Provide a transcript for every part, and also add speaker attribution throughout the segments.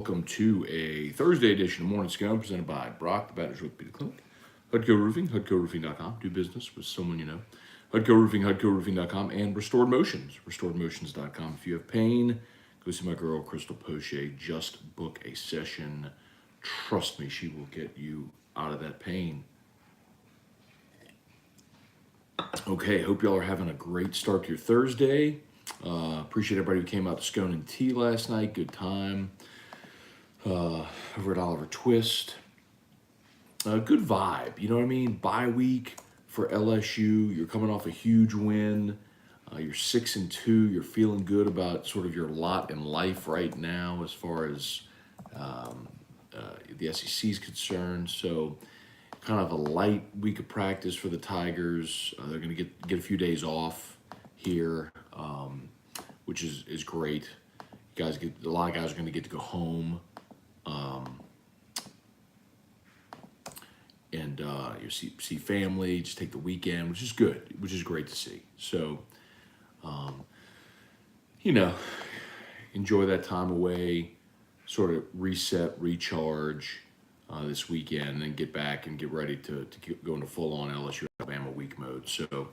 Speaker 1: Welcome to a Thursday edition of Morning Scone presented by Brock, the Batters with Peter Clinic. HUDCO Roofing, HUDCORoofing.com. Do business with someone you know. HUDCO Roofing, HUDCORoofing.com. And Restored Motions, RestoredMotions.com. If you have pain, go see my girl, Crystal Poche. Just book a session. Trust me, she will get you out of that pain. Okay, hope y'all are having a great start to your Thursday. Appreciate everybody who came out to Scone and Tea last night. Good time. Over at Oliver Twist. Good vibe, you know what I mean? Bye week for LSU. You're coming off a huge win. You're 6-2. You're feeling good about sort of your lot in life right now as far as the SEC is concerned. So, kind of a light week of practice for the Tigers. They're going to get a few days off here, which is great. A lot of guys are going to get to go home. And you see family, just take the weekend, which is good, which is great to see. So, enjoy that time away, sort of reset, recharge this weekend, and then get back and get ready to go into full-on LSU Alabama week mode. So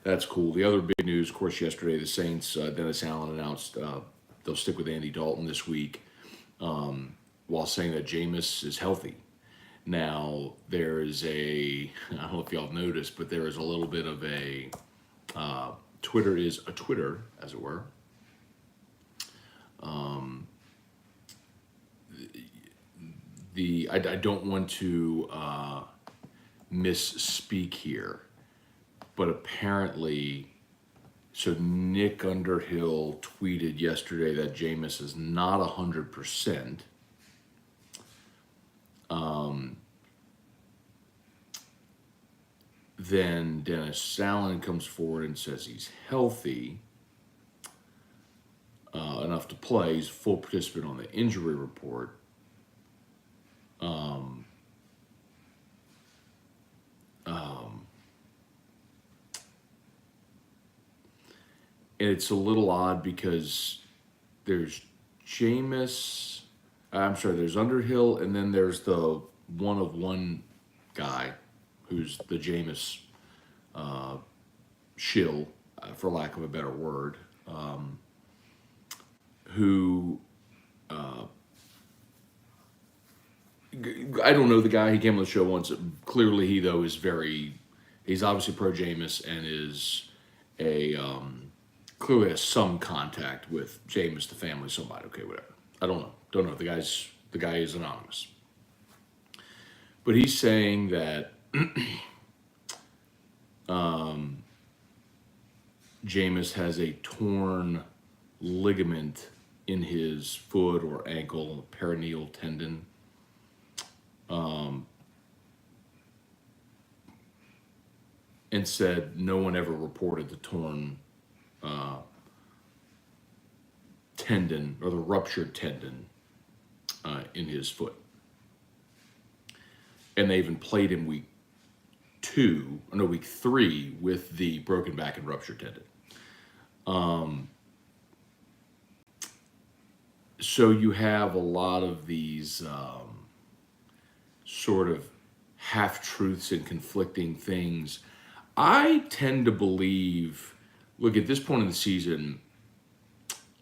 Speaker 1: that's cool. The other big news, of course, yesterday, the Saints, Dennis Allen announced they'll stick with Andy Dalton this week while saying that Jameis is healthy. Now, there is I don't know if y'all have noticed, but there is a little bit of Twitter is a Twitter, as it were. I don't want to misspeak here, but apparently, so Nick Underhill tweeted yesterday that Jameis is not 100%. Then Dennis Allen comes forward and says he's healthy enough to play. He's a full participant on the injury report. And it's a little odd because there's there's Underhill, and then there's the one guy who's the Jameis shill, for lack of a better word, who I don't know the guy. He came on the show once. Clearly, he though is he's obviously pro Jameis and is clearly has some contact with Jameis, the family, somebody. Okay, whatever. I don't know. Don't know. The guy is anonymous, but he's saying that Jameis has a torn ligament in his foot or ankle, peroneal tendon. And said no one ever reported the torn tendon or the ruptured tendon in his foot. And they even played him week 3 with the broken back and ruptured tendon. So you have a lot of these sort of half-truths and conflicting things. I tend to believe, look, at this point in the season,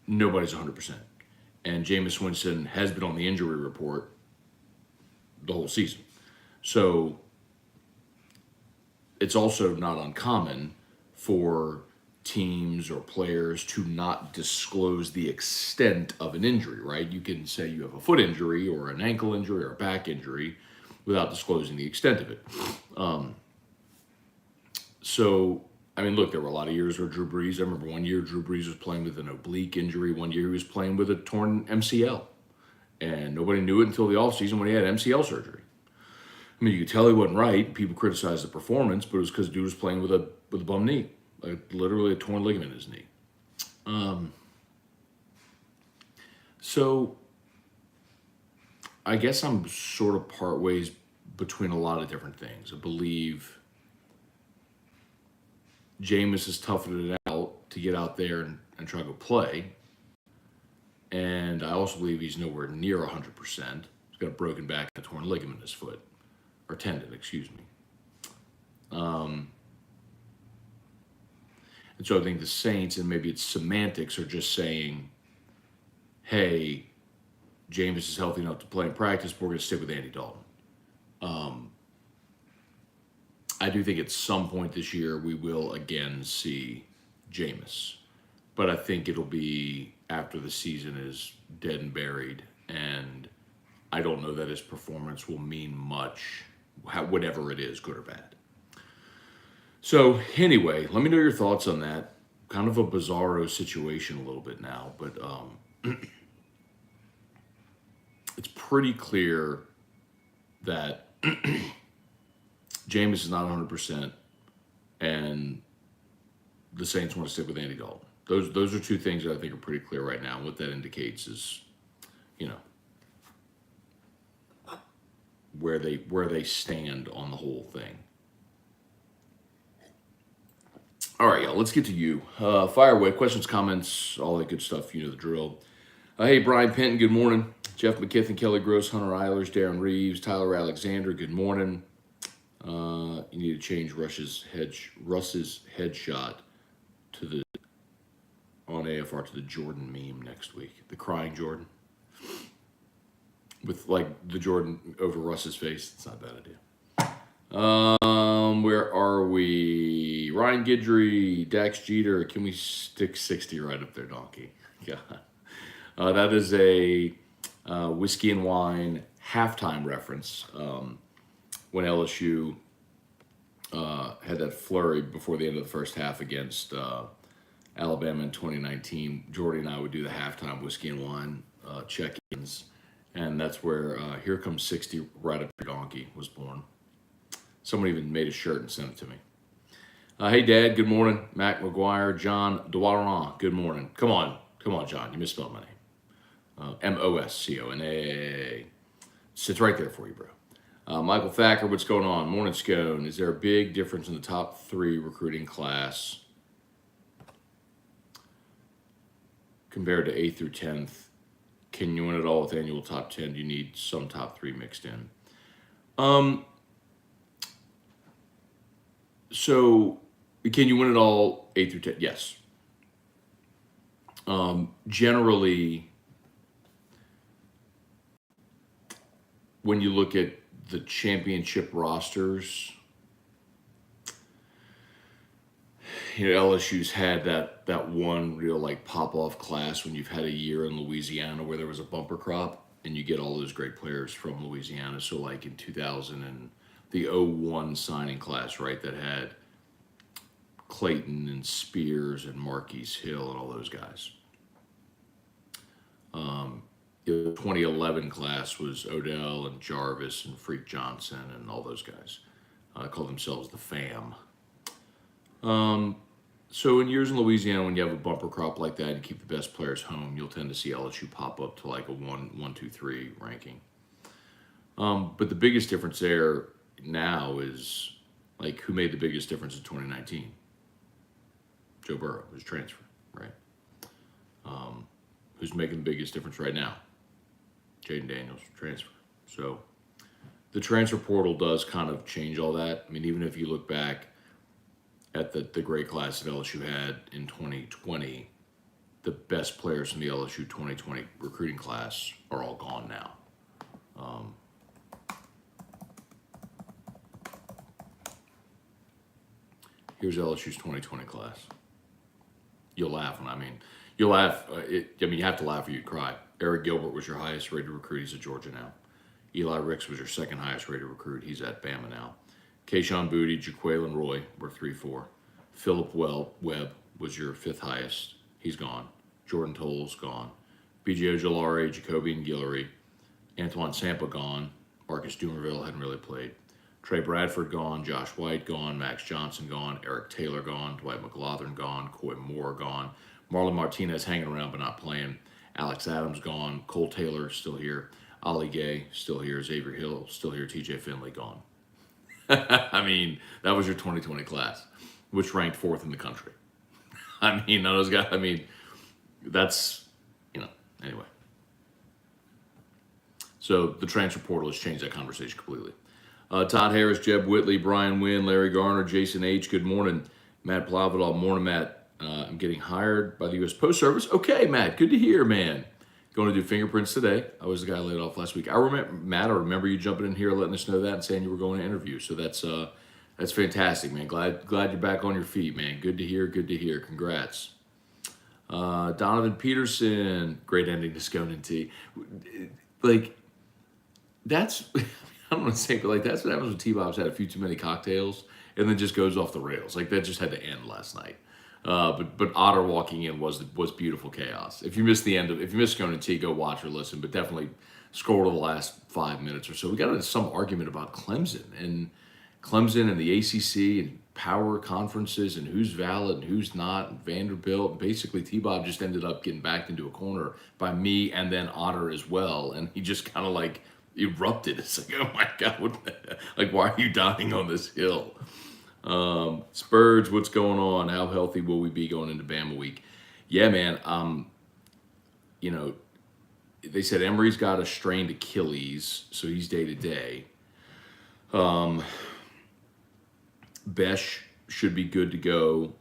Speaker 1: nobody's 100%. And Jameis Winston has been on the injury report the whole season. So it's also not uncommon for teams or players to not disclose the extent of an injury, right? You can say you have a foot injury or an ankle injury or a back injury without disclosing the extent of it. So, I mean, look, there were a lot of years where Drew Brees, I remember one year Drew Brees was playing with an oblique injury. One year he was playing with a torn MCL. And nobody knew it until the offseason when he had MCL surgery. I mean, you could tell he wasn't right. People criticized the performance, but it was because dude was playing with a bum knee. Like literally a torn ligament in his knee. So I guess I'm sort of part ways between a lot of different things. I believe Jameis has toughened it out to get out there and try to play. And I also believe he's nowhere near 100%. He's got a broken back and a torn ligament in his foot, or tendon, excuse me. And so I think the Saints, and maybe it's semantics, are just saying, hey, Jameis is healthy enough to play in practice, but we're going to stick with Andy Dalton. I do think at some point this year we will again see Jameis. But I think it'll be after the season is dead and buried. And I don't know that his performance will mean much, whatever it is, good or bad. So anyway, let me know your thoughts on that. Kind of a bizarro situation a little bit now, but it's pretty clear that Jameis is not 100%, and the Saints want to stick with Andy Dalton. Those are two things that I think are pretty clear right now. What that indicates is, where they stand on the whole thing. All right, y'all. Let's get to you. Fire away. Questions, comments, all that good stuff. You know the drill. Hey, Brian Penton. Good morning. Jeff McKithen, Kelly Gross, Hunter Eilers, Darren Reeves, Tyler Alexander. Good morning. You need to change Russ's headshot to on AFR to the Jordan meme next week. The crying Jordan. With like the Jordan over Russ's face. It's not a bad idea. Where are we? Ryan Guidry, Dax Jeter. Can we stick 60 right up there, donkey? God. That is a whiskey and wine halftime reference. When LSU had that flurry before the end of the first half against Alabama in 2019, Jordy and I would do the halftime whiskey and wine check-ins, and that's where Here Comes 60 Right Up Your Donkey was born. Someone even made a shirt and sent it to me. Hey, Dad, good morning. Mac McGuire, John Dwaran, good morning. Come on, John, you misspelled my name. Moscona. Sits right there for you, bro. Michael Thacker, what's going on? Morning, Scone. Is there a big difference in the top 3 recruiting class compared to 8th through 10th? Can you win it all with annual top 10? Do you need some top 3 mixed in? So, can you win it all 8 through 10? Yes. Generally, when you look at the championship rosters, LSU's had that one real like pop-off class when you've had a year in Louisiana where there was a bumper crop and you get all those great players from Louisiana. So like in 2000 and the 01 signing class, right, that had Clayton and Spears and Marquise Hill and all those guys. The 2011 class was Odell and Jarvis and Freak Johnson and all those guys. Call themselves the fam. So in years in Louisiana, when you have a bumper crop like that and you keep the best players home, you'll tend to see LSU pop up to like a 1, 2, 3 ranking. But the biggest difference there now is like who made the biggest difference in 2019? Joe Burrow, who's transfer, right? Who's making the biggest difference right now? Jaden Daniels, transfer. So the transfer portal does kind of change all that. I mean, even if you look back at the great class that LSU had in 2020, the best players from the LSU 2020 recruiting class are all gone now. Here's LSU's 2020 class. You'll laugh you'll laugh. You have to laugh or you cry. Eric Gilbert was your highest rated recruit. He's at Georgia now. Eli Ricks was your second highest rated recruit. He's at Bama now. Keyshawn Booty, Jaquaylin Roy were 3-4. Philip Webb was your 5th highest. He's gone. Jordan Tolles gone. BJ Ojolari, Jacobian Guillory. Antoine Sampa gone. Marcus Dumerville hadn't really played. Trey Bradford gone. Josh White gone. Max Johnson gone. Eric Taylor gone. Dwight McLaughlin gone. Coy Moore gone. Marlon Martinez hanging around but not playing. Alex Adams gone. Cole Taylor still here. Ali Gay still here. Xavier Hill still here. TJ Finley gone. I mean, that was your 2020 class, which ranked 4th in the country. I mean, those guys, that's, Anyway. So the transfer portal has changed that conversation completely. Todd Harris, Jeb Whitley, Brian Wynn, Larry Garner, Jason H. Good morning. Matt Plavidal. Morning, Matt. I'm getting hired by the U.S. Post Service. Okay, Matt. Good to hear, man. Going to do fingerprints today. I was the guy laid off last week. I remember, Matt, I remember you jumping in here, letting us know that and saying you were going to interview. So that's fantastic, man. Glad you're back on your feet, man. Good to hear. Good to hear. Congrats. Donovan Peterson. Great ending to Scone and T. Like, that's, I don't want to say, but like that's what happens when T-Bob's had a few too many cocktails and then just goes off the rails. Like that just had to end last night. But Otter walking in was beautiful chaos. If you missed Scone and T, go watch or listen. But definitely scroll to the last 5 minutes or so. We got into some argument about Clemson and the ACC and power conferences and who's valid and who's not, and Vanderbilt. And basically, T-Bob just ended up getting backed into a corner by me and then Otter as well. And he just kind of like erupted. It's like, oh my God, like, why are you dying on this hill? Spurge, what's going on? How healthy will we be going into Bama week? Yeah, man. They said Emery's got a strained Achilles, so he's day to day. Besh should be good to go.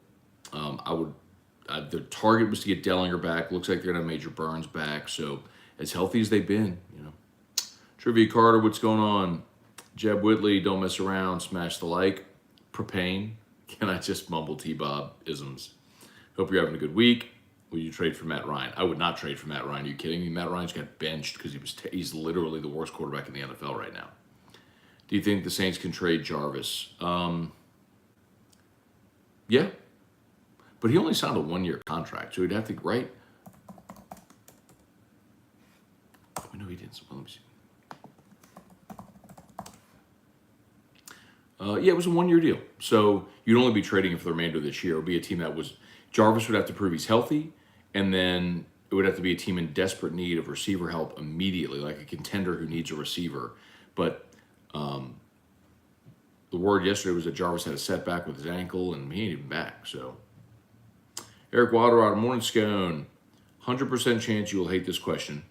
Speaker 1: The target was to get Dellinger back. Looks like they're gonna have Major Burns back. So as healthy as they've been, Trivia Carter, what's going on? Jeb Whitley, don't mess around. Smash the like. Propane. Can I just mumble T-Bob isms? Hope you're having a good week. Will you trade for Matt Ryan? I would not trade for Matt Ryan. Are you kidding me? Matt Ryan's got benched because he's literally the worst quarterback in the NFL right now. Do you think the Saints can trade Jarvis? Yeah. But he only signed a 1-year contract, so he'd have to, right? We know he didn't. Let me see. Yeah, it was a 1-year deal. So you'd only be trading him for the remainder of this year. It would be a team Jarvis would have to prove he's healthy, and then it would have to be a team in desperate need of receiver help immediately, like a contender who needs a receiver. But the word yesterday was that Jarvis had a setback with his ankle, and he ain't even back. So Eric Water, morning Scone. 100% chance you will hate this question.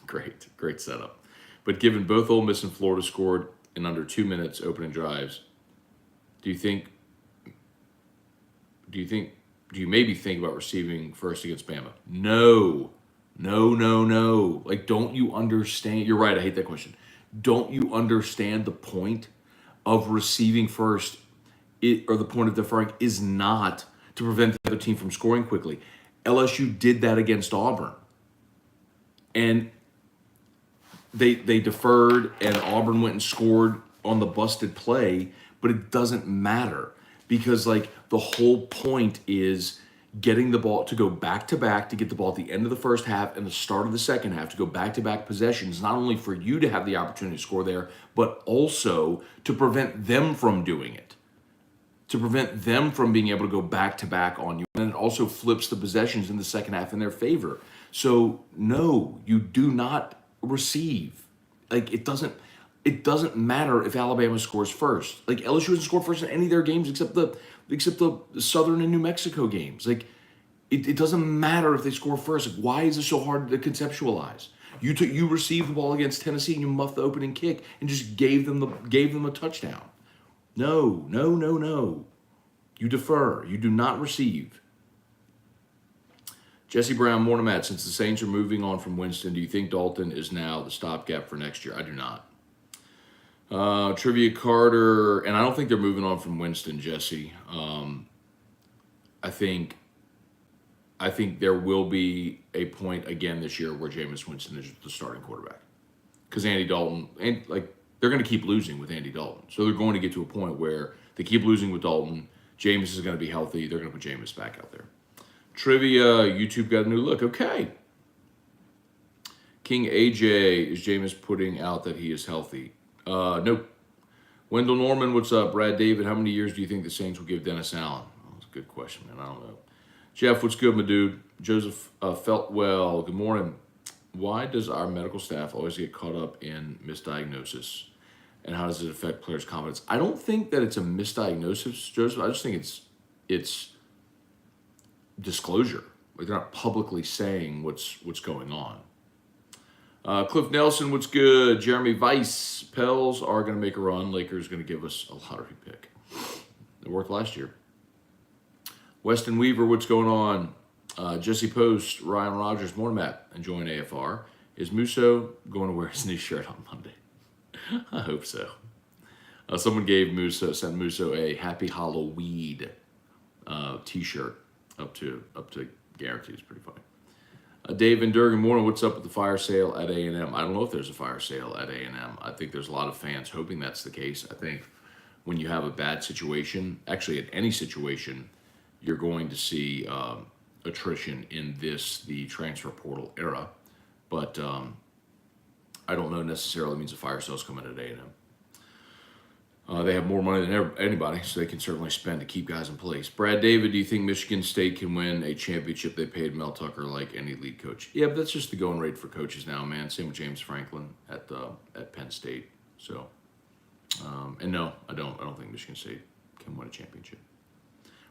Speaker 1: Great setup. But given both Ole Miss and Florida scored in under 2 minutes opening drives, do you maybe think about receiving first against Bama? No. Like, don't you understand? You're right, I hate that question. Don't you understand the point of receiving first, or the point of deferring is not to prevent the other team from scoring quickly. LSU did that against Auburn. And they deferred, and Auburn went and scored on the busted play, but it doesn't matter because, like, the whole point is getting the ball to go back-to-back to get the ball at the end of the first half and the start of the second half to go back-to-back possessions, not only for you to have the opportunity to score there, but also to prevent them from doing it, to prevent them from being able to go back-to-back on you. And it also flips the possessions in the second half in their favor. So, no, you do not receive. Like, it doesn't matter if Alabama scores first. Like, LSU hasn't scored first in any of their games except the Southern and New Mexico games. Like, it doesn't matter if they score first. Like, why is it so hard to conceptualize? You received the ball against Tennessee and you muffed the opening kick and just gave them a touchdown. No. You defer. You do not receive. Jesse Brown, morning, Matt. Since the Saints are moving on from Winston, do you think Dalton is now the stopgap for next year? I do not. Trivia Carter, and I don't think they're moving on from Winston, Jesse. I think there will be a point again this year where Jameis Winston is the starting quarterback. Because Andy Dalton, and like, they're going to keep losing with Andy Dalton. So they're going to get to a point where they keep losing with Dalton. Jameis is going to be healthy. They're going to put Jameis back out there. Trivia, YouTube got a new look. Okay. King AJ, is Jameis putting out that he is healthy? Nope. Wendell Norman, what's up? Brad David, how many years do you think the Saints will give Dennis Allen? Oh, that's a good question, man. I don't know. Jeff, what's good, my dude? Joseph Feltwell, good morning. Why does our medical staff always get caught up in misdiagnosis? And how does it affect players' confidence? I don't think that it's a misdiagnosis, Joseph. I just think it's disclosure. Like they're not publicly saying what's going on. Cliff Nelson, what's good? Jeremy Weiss, Pels are going to make a run. Lakers going to give us a lottery pick. It worked last year. Weston Weaver, what's going on? Jesse Post, Ryan Rogers, morning Matt, enjoying AFR. Is Musso going to wear his new shirt on Monday? I hope so. Someone sent Musso a Happy Halloween T-shirt up to guarantee. It's pretty funny. Dave Van Durgan, morning. What's up with the fire sale at A&M? I don't know if there's a fire sale at A&M. I think there's a lot of fans hoping that's the case. I think when you have a bad situation, actually at any situation, you're going to see attrition in the transfer portal era. But I don't know necessarily means a fire sale's coming at A&M. They have more money than anybody, so they can certainly spend to keep guys in place. Brad David, do you think Michigan State can win a championship? They paid Mel Tucker like any lead coach. Yeah, but that's just the going rate for coaches now, man. Same with James Franklin at Penn State. So, and no, I don't think Michigan State can win a championship.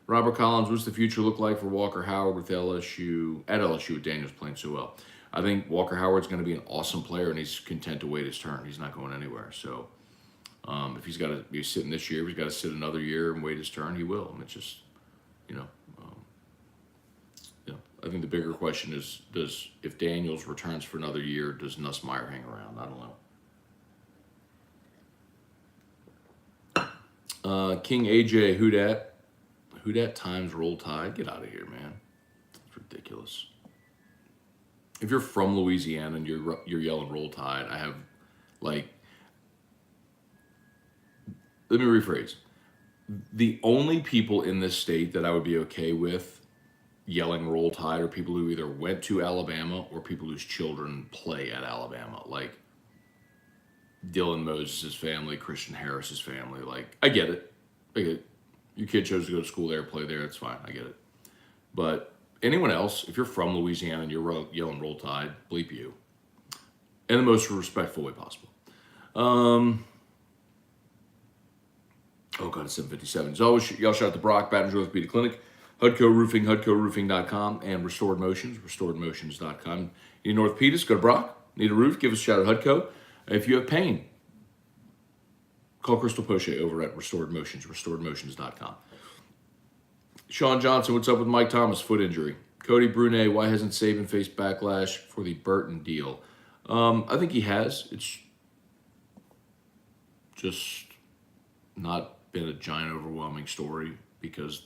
Speaker 1: Robert Collins, what's the future look like for Walker Howard with LSU with Daniels playing so well? I think Walker Howard's going to be an awesome player, and he's content to wait his turn. He's not going anywhere. So. If he's got to be sitting this year, if he's got to sit another year and wait his turn, he will. And it's just, I think the bigger question is, if Daniels returns for another year, does Nussmeier hang around? I don't know. King AJ, who dat times Roll Tide? Get out of here, man. It's ridiculous. If you're from Louisiana and you're yelling Roll Tide, I have let me rephrase. The only people in this state that I would be okay with yelling Roll Tide are people who either went to Alabama or people whose children play at Alabama. Like Dylan Moses' family, Christian Harris's family. Like, I get it. Your kid chose to go to school there, play there. It's fine. I get it. But anyone else, if you're from Louisiana and you're yelling Roll Tide, bleep you. In the most respectful way possible. Oh, God, it's 7:57. As always, y'all shout out to Brock, Baton Rouge Orthopedic Clinic, Hudco Roofing, HudcoRoofing.com, and Restored Motions, RestoredMotions.com. You need an orthopedist, go to Brock. Need a roof, give us a shout at Hudco. If you have pain, call Crystal Poche over at Restored Motions, RestoredMotions.com. Sean Johnson, what's up with Mike Thomas, foot injury? Cody Brunet, why hasn't Saban faced backlash for the Burton deal? I think he has. It's just not been a giant, overwhelming story because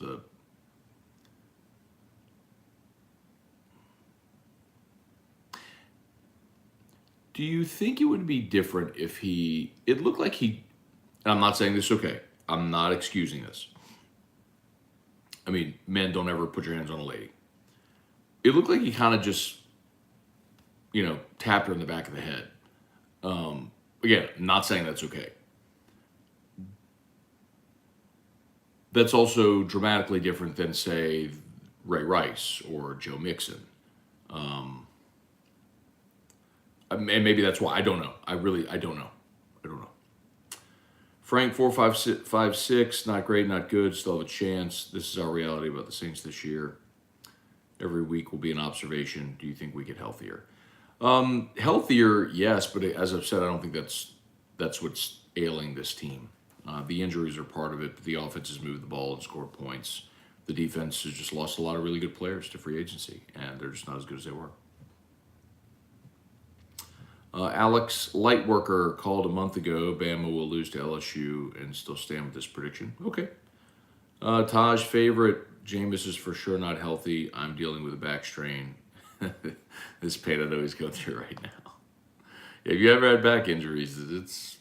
Speaker 1: Do you think it would be different if it looked like and I'm not saying this is okay. I'm not excusing this. I mean, men, don't ever put your hands on a lady. It looked like he kind of just, tapped her in the back of the head. Again, not saying that's okay. That's also dramatically different than, say, Ray Rice or Joe Mixon. And maybe that's why. I don't know. I don't know. Frank 4556, not great, not good, still have a chance. This is our reality about the Saints this year. Every week will be an observation. Do you think we get healthier? Healthier, yes, but as I've said, I don't think that's what's ailing this team. The injuries are part of it, but the offense has moved the ball and scored points. The defense has just lost a lot of really good players to free agency, and they're just not as good as they were. Alex Lightworker called a month ago, Bama will lose to LSU and still stand with this prediction. Okay. Taj, favorite, Jameis is for sure not healthy. I'm dealing with a back strain. This pain I know he's going through right now. If you ever had back injuries, it's...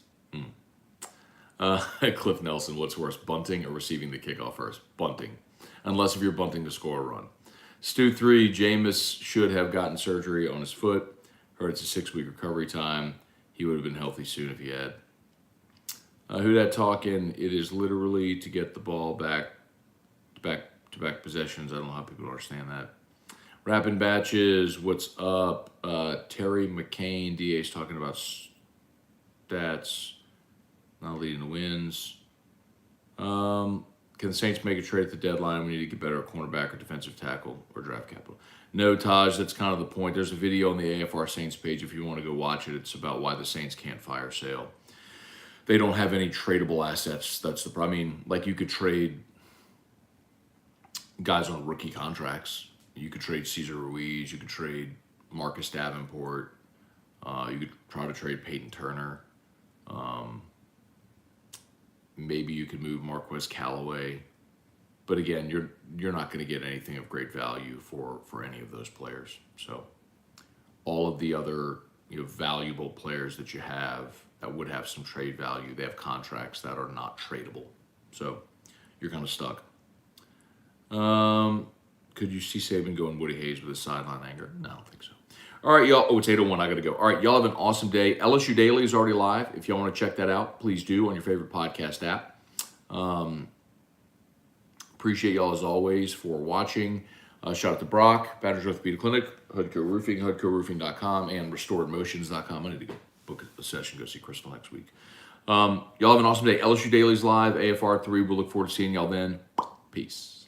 Speaker 1: Cliff Nelson, what's worse, bunting or receiving the kickoff first? Bunting. Unless if you're bunting to score a run. Stu 3, Jameis should have gotten surgery on his foot. Heard it's a 6-week recovery time. He would have been healthy soon if he had. Who that talking? It is literally to get the ball back possessions. I don't know how people understand that. Rapping Batches, what's up? Terry McCain, DA's talking about stats, not leading the wins. Can the Saints make a trade at the deadline? We need to get better at cornerback or defensive tackle or draft capital. No, Taj, that's kind of the point. There's a video on the AFR Saints page if you want to go watch it. It's about why the Saints can't fire sale. They don't have any tradable assets. That's the problem. I mean, like you could trade guys on rookie contracts. You could trade Cesar Ruiz. You could trade Marcus Davenport. You could try to trade Peyton Turner. Maybe you could move Marquez Callaway. But again, you're not going to get anything of great value for any of those players. So all of the other valuable players that you have that would have some trade value, they have contracts that are not tradable. So you're kind of stuck. Could you see Saban going Woody Hayes with his sideline anger? No, I don't think so. All right, y'all. Oh, it's 8:01. I got to go. All right, y'all have an awesome day. LSU Daily is already live. If y'all want to check that out, please do on your favorite podcast app. Appreciate y'all as always for watching. Shout out to Brock, Badgers Orthopedic Clinic, Hudco Roofing, HudcoRoofing.com, and RestoredMotions.com. I need to go book a session, go see Crystal next week. Y'all have an awesome day. LSU Daily's live, AFR 3. We'll look forward to seeing y'all then. Peace.